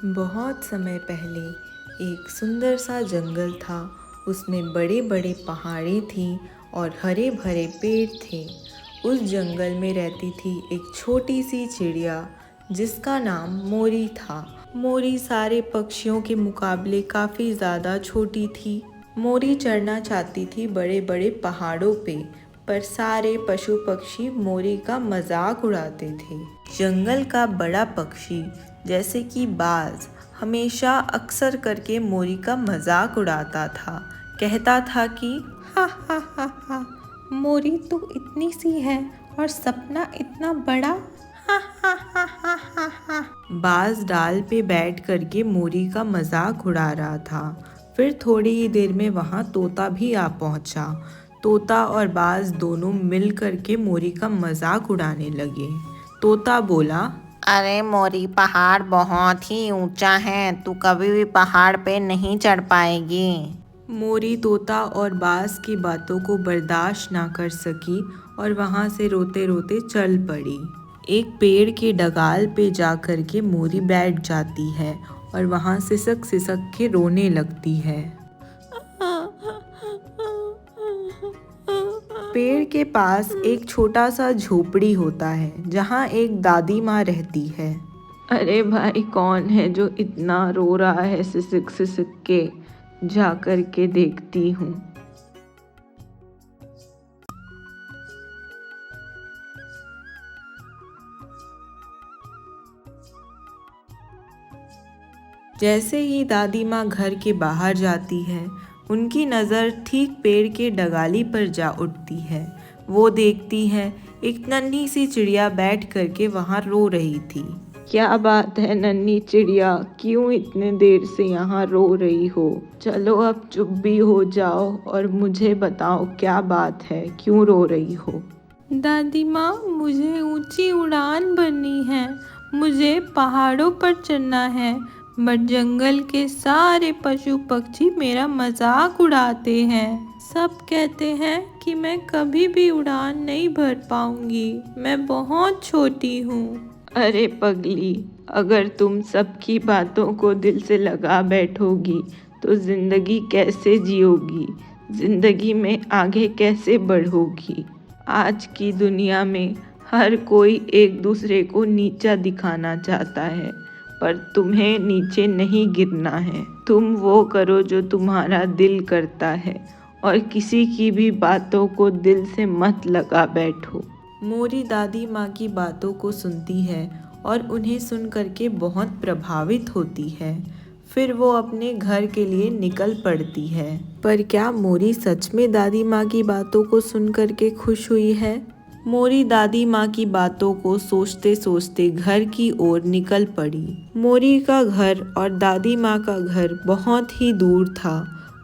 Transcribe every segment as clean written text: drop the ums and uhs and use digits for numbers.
बहुत समय पहले एक सुंदर सा जंगल था। उसमें बड़े बड़े पहाड़ी थी और हरे भरे पेड़ थे। उस जंगल में रहती थी एक छोटी सी चिड़िया जिसका नाम मोरी था। मोरी सारे पक्षियों के मुकाबले काफ़ी ज़्यादा छोटी थी। मोरी चढ़ना चाहती थी बड़े बड़े पहाड़ों पे, पर सारे पशु पक्षी मोरी का मजाक उड़ाते थे। जंगल का बड़ा पक्षी जैसे कि बाज हमेशा अक्सर करके मोरी का मजाक उड़ाता था। कहता था कि हा हा हा हा, मोरी तो इतनी सी है और सपना इतना बड़ा। हा हा हा हा हा हा। बाज डाल पे बैठ करके मोरी का मजाक उड़ा रहा था। फिर थोड़ी ही देर में वहाँ तोता भी आ पहुँचा। तोता और बाज दोनों मिल करके मोरी का मजाक उड़ाने लगे। तोता बोला, अरे मोरी, पहाड़ बहुत ही ऊंचा है, तू कभी भी पहाड़ पे नहीं चढ़ पाएगी। मोरी तोता और बाज की बातों को बर्दाश्त ना कर सकी और वहाँ से रोते रोते चल पड़ी। एक पेड़ के डगाल पे जा कर के मोरी बैठ जाती है और वहाँ सिसक सिसक के रोने लगती है। पेड़ के पास एक छोटा सा झोपड़ी होता है जहाँ एक दादी माँ रहती है। अरे भाई, कौन है जो इतना रो रहा है सिसक सिसक के? जा कर के देखती हूँ। जैसे ही दादी माँ घर के बाहर जाती है, उनकी नज़र ठीक पेड़ के डगाली पर जा उठती है। वो देखती है एक नन्ही सी चिड़िया बैठ करके वहाँ रो रही थी। क्या बात है नन्ही चिड़िया, क्यों इतने देर से यहाँ रो रही हो? चलो अब चुप भी हो जाओ और मुझे बताओ क्या बात है, क्यों रो रही हो? दादी माँ, मुझे ऊंची उड़ान भरनी है। मुझे पहाड़ों पर चढ़ना है, बट जंगल के सारे पशु पक्षी मेरा मजाक उड़ाते हैं। सब कहते हैं कि मैं कभी भी उड़ान नहीं भर पाऊंगी, मैं बहुत छोटी हूँ। अरे पगली, अगर तुम सबकी बातों को दिल से लगा बैठोगी तो जिंदगी कैसे जियोगी? जिंदगी में आगे कैसे बढ़ोगी? आज की दुनिया में हर कोई एक दूसरे को नीचा दिखाना चाहता है, पर तुम्हें नीचे नहीं गिरना है। तुम वो करो जो तुम्हारा दिल करता है और किसी की भी बातों को दिल से मत लगा बैठो। मोरी दादी माँ की बातों को सुनती है और उन्हें सुन करके बहुत प्रभावित होती है। फिर वो अपने घर के लिए निकल पड़ती है। पर क्या मोरी सच में दादी माँ की बातों को सुन करके खुश हुई है? मोरी दादी माँ की बातों को सोचते सोचते घर की ओर निकल पड़ी। मोरी का घर और दादी माँ का घर बहुत ही दूर था।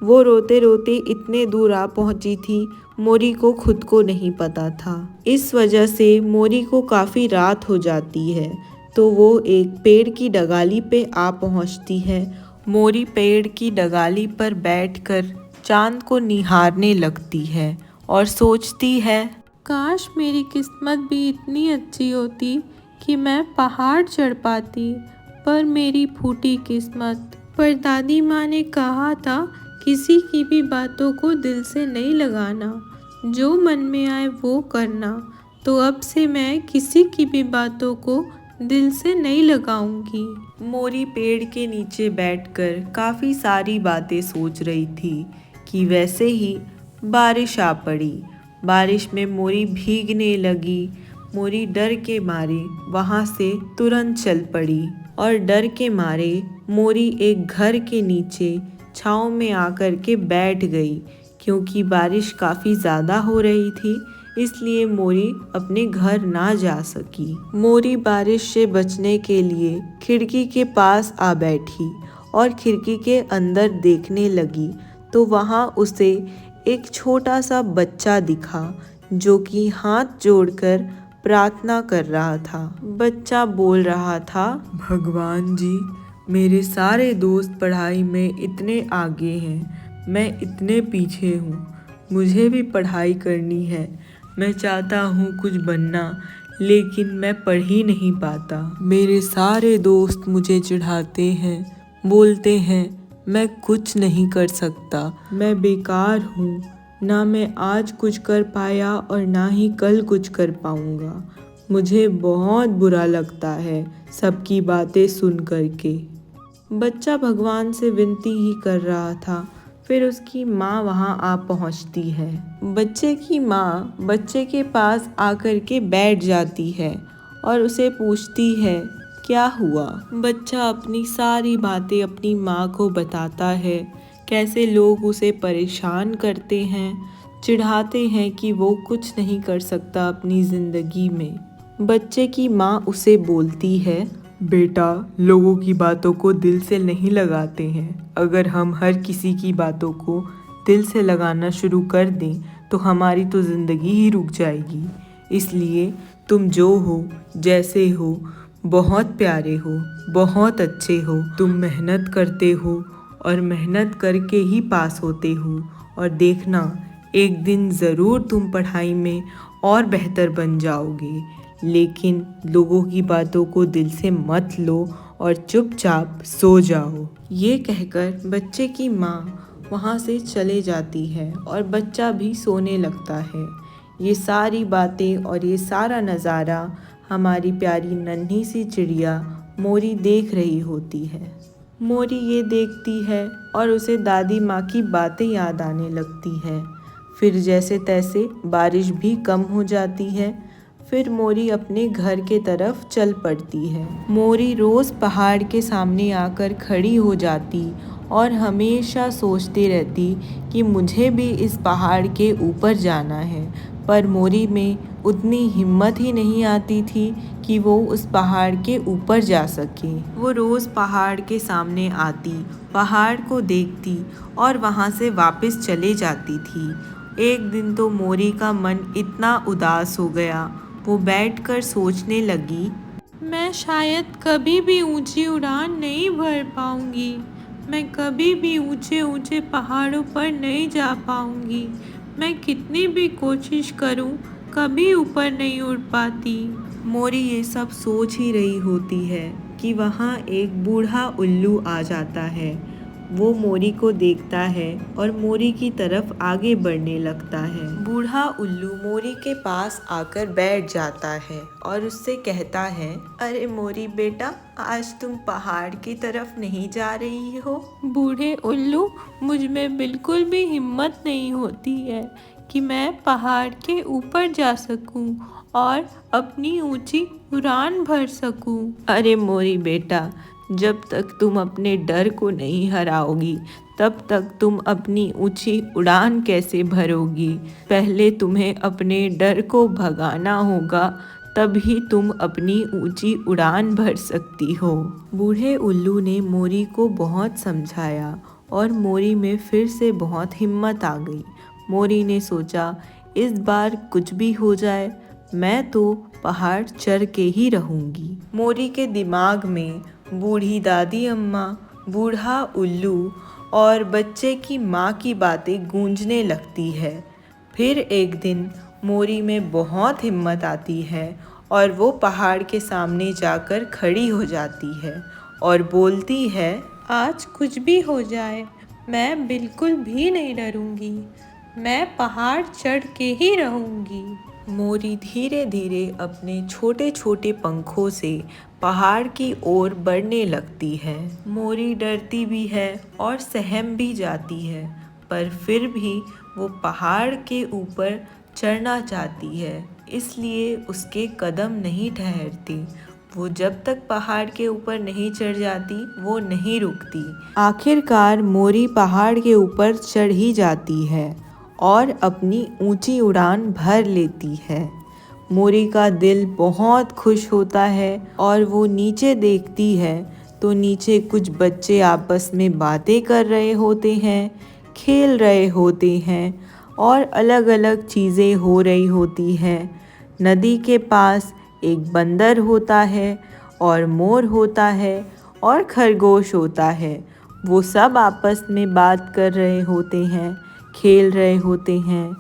वो रोते रोते इतने दूर आ पहुंची थी, मोरी को खुद को नहीं पता था। इस वजह से मोरी को काफ़ी रात हो जाती है, तो वो एक पेड़ की डगाली पे आ पहुंचती है। मोरी पेड़ की डगाली पर बैठकर चांद को निहारने लगती है और सोचती है, काश मेरी किस्मत भी इतनी अच्छी होती कि मैं पहाड़ चढ़ पाती, पर मेरी फूटी किस्मत। पर दादी माँ ने कहा था किसी की भी बातों को दिल से नहीं लगाना, जो मन में आए वो करना। तो अब से मैं किसी की भी बातों को दिल से नहीं लगाऊंगी। मोरी पेड़ के नीचे बैठकर काफ़ी सारी बातें सोच रही थी कि वैसे ही बारिश आ पड़ी। बारिश में मोरी भीगने लगी। मोरी डर के मारे वहाँ से तुरंत चल पड़ी और डर के मारे मोरी एक घर के नीचे छाँव में आकर के बैठ गई। क्योंकि बारिश काफ़ी ज़्यादा हो रही थी, इसलिए मोरी अपने घर ना जा सकी। मोरी बारिश से बचने के लिए खिड़की के पास आ बैठी और खिड़की के अंदर देखने लगी तो वहाँ उसे एक छोटा सा बच्चा दिखा जो कि हाथ जोड़कर प्रार्थना कर रहा था। बच्चा बोल रहा था, भगवान जी, मेरे सारे दोस्त पढ़ाई में इतने आगे हैं, मैं इतने पीछे हूँ। मुझे भी पढ़ाई करनी है, मैं चाहता हूँ कुछ बनना, लेकिन मैं पढ़ ही नहीं पाता। मेरे सारे दोस्त मुझे चिढ़ाते हैं, बोलते हैं मैं कुछ नहीं कर सकता, मैं बेकार हूँ, ना मैं आज कुछ कर पाया और ना ही कल कुछ कर पाऊँगा। मुझे बहुत बुरा लगता है सबकी बातें सुन कर के। बच्चा भगवान से विनती ही कर रहा था, फिर उसकी माँ वहाँ आ पहुँचती है। बच्चे की माँ बच्चे के पास आकर के बैठ जाती है और उसे पूछती है क्या हुआ। बच्चा अपनी सारी बातें अपनी माँ को बताता है, कैसे लोग उसे परेशान करते हैं, चिढ़ाते हैं कि वो कुछ नहीं कर सकता अपनी ज़िंदगी में। बच्चे की माँ उसे बोलती है, बेटा लोगों की बातों को दिल से नहीं लगाते हैं। अगर हम हर किसी की बातों को दिल से लगाना शुरू कर दें तो हमारी तो ज़िंदगी ही रुक जाएगी। इसलिए तुम जो हो, जैसे हो, बहुत प्यारे हो, बहुत अच्छे हो, तुम मेहनत करते हो और मेहनत करके ही पास होते हो। और देखना एक दिन ज़रूर तुम पढ़ाई में और बेहतर बन जाओगे। लेकिन लोगों की बातों को दिल से मत लो और चुपचाप सो जाओ। ये कहकर बच्चे की माँ वहाँ से चले जाती है और बच्चा भी सोने लगता है। ये सारी बातें और ये सारा नज़ारा हमारी प्यारी नन्ही सी चिड़िया मोरी देख रही होती है। मोरी ये देखती है और उसे दादी माँ की बातें याद आने लगती है। फिर जैसे तैसे बारिश भी कम हो जाती है। फिर मोरी अपने घर के तरफ चल पड़ती है। मोरी रोज़ पहाड़ के सामने आकर खड़ी हो जाती और हमेशा सोचती रहती कि मुझे भी इस पहाड़ के ऊपर जाना है, पर मोरी में उतनी हिम्मत ही नहीं आती थी कि वो उस पहाड़ के ऊपर जा सके। वो रोज़ पहाड़ के सामने आती, पहाड़ को देखती और वहाँ से वापस चले जाती थी। एक दिन तो मोरी का मन इतना उदास हो गया, वो बैठकर सोचने लगी, मैं शायद कभी भी ऊंची उड़ान नहीं भर पाऊंगी, मैं कभी भी ऊंचे ऊंचे पहाड़ों पर नहीं जा पाऊंगी, मैं कितनी भी कोशिश करूं कभी ऊपर नहीं उड़ पाती। मोरी ये सब सोच ही रही होती है कि वहाँ एक बूढ़ा उल्लू आ जाता है। वो मोरी को देखता है और मोरी की तरफ आगे बढ़ने लगता है। बूढ़ा उल्लू मोरी के पास आकर बैठ जाता है और उससे कहता है, अरे मोरी बेटा, आज तुम पहाड़ की तरफ नहीं जा रही हो? बूढ़े उल्लू, मुझ में बिल्कुल भी हिम्मत नहीं होती है कि मैं पहाड़ के ऊपर जा सकूं और अपनी ऊंची उड़ान भर सकूं। अरे मोरी बेटा, जब तक तुम अपने डर को नहीं हराओगी तब तक तुम अपनी ऊंची उड़ान कैसे भरोगी? पहले तुम्हें अपने डर को भगाना होगा, तभी तुम अपनी ऊंची उड़ान भर सकती हो। बूढ़े उल्लू ने मोरी को बहुत समझाया और मोरी में फिर से बहुत हिम्मत आ गई। मोरी ने सोचा, इस बार कुछ भी हो जाए, मैं तो पहाड़ चढ़ के ही रहूंगी। मोरी के दिमाग में बूढ़ी दादी अम्मा, बूढ़ा उल्लू और बच्चे की माँ की बातें गूंजने लगती है। फिर एक दिन मोरी में बहुत हिम्मत आती है और वो पहाड़ के सामने जाकर खड़ी हो जाती है और बोलती है, आज कुछ भी हो जाए, मैं बिल्कुल भी नहीं डरूंगी, मैं पहाड़ चढ़ के ही रहूंगी। मोरी धीरे धीरे अपने छोटे छोटे पंखों से पहाड़ की ओर बढ़ने लगती है। मोरी डरती भी है और सहम भी जाती है, पर फिर भी वो पहाड़ के ऊपर चढ़ना चाहती है, इसलिए उसके कदम नहीं ठहरते। वो जब तक पहाड़ के ऊपर नहीं चढ़ जाती वो नहीं रुकती। आखिरकार मोरी पहाड़ के ऊपर चढ़ ही जाती है और अपनी ऊंची उड़ान भर लेती है। मोरी का दिल बहुत खुश होता है और वो नीचे देखती है तो नीचे कुछ बच्चे आपस में बातें कर रहे होते हैं, खेल रहे होते हैं और अलग अलग चीज़ें हो रही होती हैं। नदी के पास एक बंदर होता है और मोर होता है और खरगोश होता है। वो सब आपस में बात कर रहे होते हैं, खेल रहे होते हैं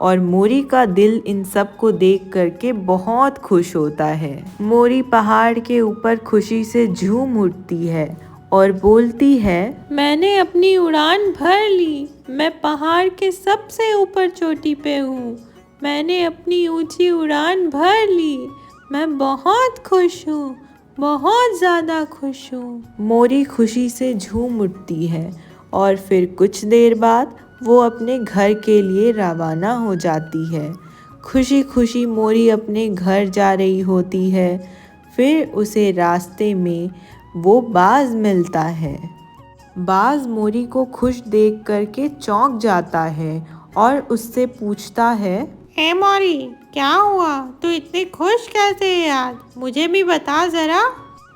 और मोरी का दिल इन सब को देख करके बहुत खुश होता है। मोरी पहाड़ के ऊपर खुशी से झूम उठती है और बोलती है, मैंने अपनी उड़ान भर ली। मैं पहाड़ के सबसे ऊपर चोटी पे हूँ। मैंने अपनी ऊंची उड़ान भर ली। मैं बहुत खुश हूँ, बहुत ज़्यादा खुश हूँ। मोरी खुशी से झूम उठती है और फिर कुछ देर बाद वो अपने घर के लिए रवाना हो जाती है। खुशी खुशी मोरी अपने घर जा रही होती है। फिर उसे रास्ते में वो बाज मिलता है। बाज मोरी को खुश देख करके चौंक जाता है और उससे पूछता है, हे मोरी, क्या हुआ? तू इतनी खुश कैसे है आज? मुझे भी बता ज़रा।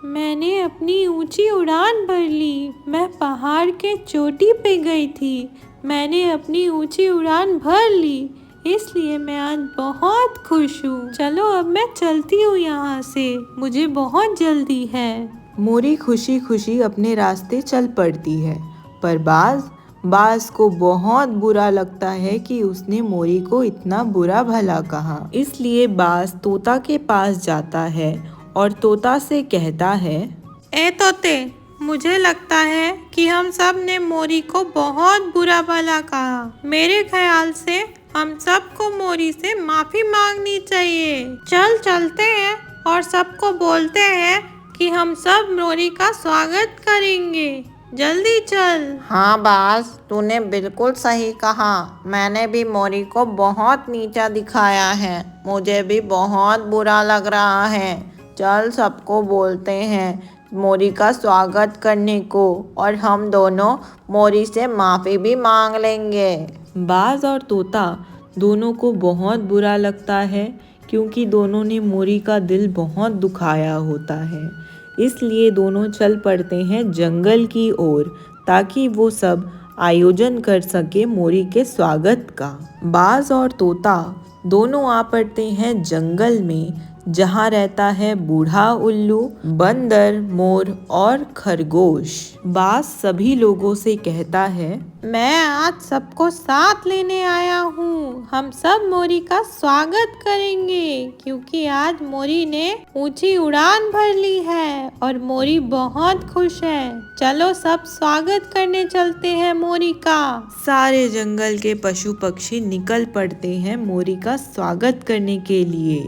मैंने अपनी ऊंची उड़ान भर ली। मैं पहाड़ के चोटी पे गई थी। मैंने अपनी ऊंची उड़ान भर ली, इसलिए मैं आज बहुत खुश हूँ। चलो अब मैं चलती हूँ यहाँ से, मुझे बहुत जल्दी है। मोरी खुशी खुशी अपने रास्ते चल पड़ती है, पर बाज को बहुत बुरा लगता है कि उसने मोरी को इतना बुरा भला कहा। इसलिए बाज तोता के पास जाता है और तोता से कहता है, ए तोते, मुझे लगता है कि हम सब ने मोरी को बहुत बुरा भला कहा। मेरे ख्याल से हम सबको मोरी से माफी मांगनी चाहिए। चलते हैं और सबको बोलते हैं कि हम सब मोरी का स्वागत करेंगे। जल्दी चल। हाँ बाज, तूने बिल्कुल सही कहा। मैंने भी मोरी को बहुत नीचा दिखाया है। मुझे भी बहुत बुरा लग रहा है। चल सबको बोलते हैं मोरी का स्वागत करने को, और हम दोनों मोरी से माफ़ी भी मांग लेंगे। बाज और तोता दोनों को बहुत बुरा लगता है, क्योंकि दोनों ने मोरी का दिल बहुत दुखाया होता है। इसलिए दोनों चल पड़ते हैं जंगल की ओर, ताकि वो सब आयोजन कर सके मोरी के स्वागत का। बाज और तोता दोनों आ पड़ते हैं जंगल में, जहाँ रहता है बूढ़ा उल्लू, बंदर, मोर और खरगोश। बाज सभी लोगों से कहता है, मैं आज सबको साथ लेने आया हूँ। हम सब मोरी का स्वागत करेंगे, क्योंकि आज मोरी ने ऊंची उड़ान भर ली है और मोरी बहुत खुश है। चलो सब स्वागत करने चलते हैं मोरी का। सारे जंगल के पशु पक्षी निकल पड़ते हैं मोरी का स्वागत करने के लिए।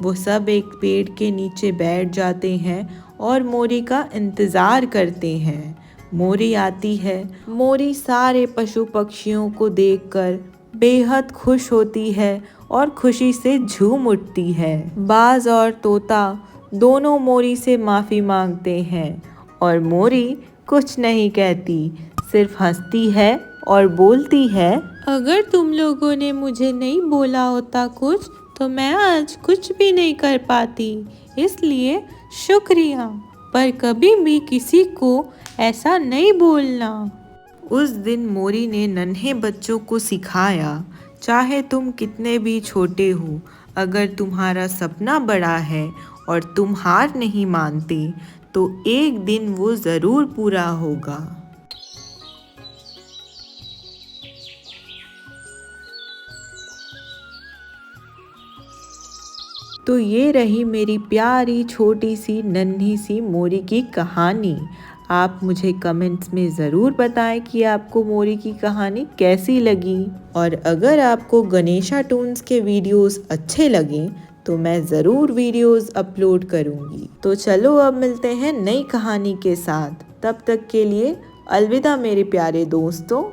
वो सब एक पेड़ के नीचे बैठ जाते हैं और मोरी का इंतज़ार करते हैं। मोरी आती है। मोरी सारे पशु पक्षियों को देखकर बेहद खुश होती है और खुशी से झूम उठती है। बाज और तोता दोनों मोरी से माफ़ी मांगते हैं और मोरी कुछ नहीं कहती, सिर्फ हंसती है और बोलती है, अगर तुम लोगों ने मुझे नहीं बोला होता कुछ, तो मैं आज कुछ भी नहीं कर पाती। इसलिए शुक्रिया, पर कभी भी किसी को ऐसा नहीं बोलना। उस दिन मोरी ने नन्हे बच्चों को सिखाया, चाहे तुम कितने भी छोटे हो, अगर तुम्हारा सपना बड़ा है और तुम हार नहीं मानते, तो एक दिन वो ज़रूर पूरा होगा। तो ये रही मेरी प्यारी छोटी सी नन्ही सी मोरी की कहानी। आप मुझे कमेंट्स में ज़रूर बताएं कि आपको मोरी की कहानी कैसी लगी। और अगर आपको गणेशा टून्स के वीडियोस अच्छे लगें तो मैं ज़रूर वीडियोस अपलोड करूँगी। तो चलो अब मिलते हैं नई कहानी के साथ। तब तक के लिए अलविदा मेरे प्यारे दोस्तों।